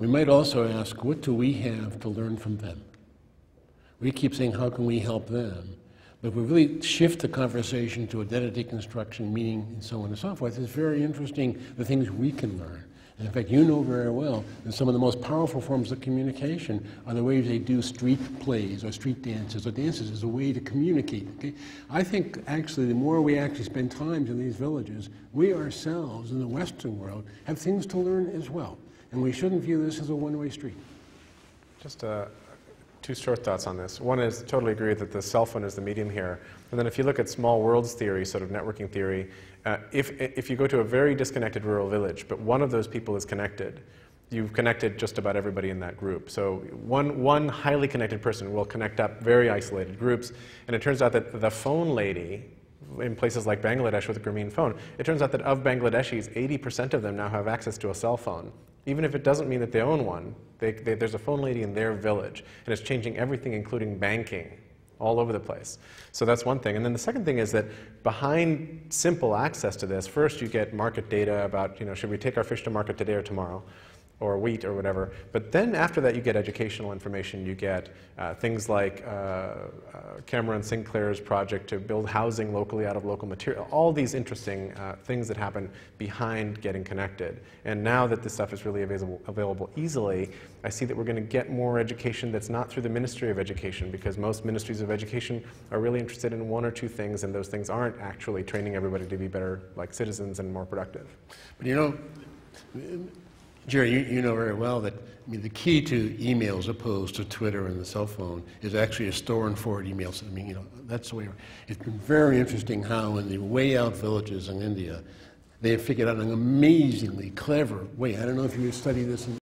We might also ask, what do we have to learn from them? We keep saying, how can we help them? But if we really shift the conversation to identity construction, meaning, and so on and so forth, it's very interesting the things we can learn. And in fact, you know very well that some of the most powerful forms of communication are the ways they do street plays or street dances or dances as a way to communicate. Okay? I think actually the more we actually spend time in these villages, we ourselves in the Western world have things to learn as well. And we shouldn't view this as a one-way street. Just two short thoughts on this. One is, totally agree that the cell phone is the medium here. And then if you look at small worlds theory, sort of networking theory, if you go to a very disconnected rural village, but one of those people is connected, you've connected just about everybody in that group. So one highly connected person will connect up very isolated groups. And it turns out that the phone lady, in places like Bangladesh with a Grameen phone, it turns out that of Bangladeshis, 80% of them now have access to a cell phone. Even if it doesn't mean that they own one, there's a phone lady in their village, and it's changing everything, including banking, all over the place. So that's one thing. And then the second thing is that behind simple access to this, first you get market data about, should we take our fish to market today or tomorrow, or wheat or whatever. But then after that you get educational information. You get things like Cameron Sinclair's project to build housing locally out of local material. All these interesting things that happen behind getting connected. And now that this stuff is really available easily, I see that we're going to get more education that's not through the Ministry of Education, because most ministries of education are really interested in one or two things, and those things aren't actually training everybody to be better like citizens and more productive. But Jerry, you know very well that the key to email as opposed to Twitter and the cell phone is actually a store and forward emails. That's the way. It's been very interesting how in the way out villages in India, they have figured out an amazingly clever way. I don't know if you study this in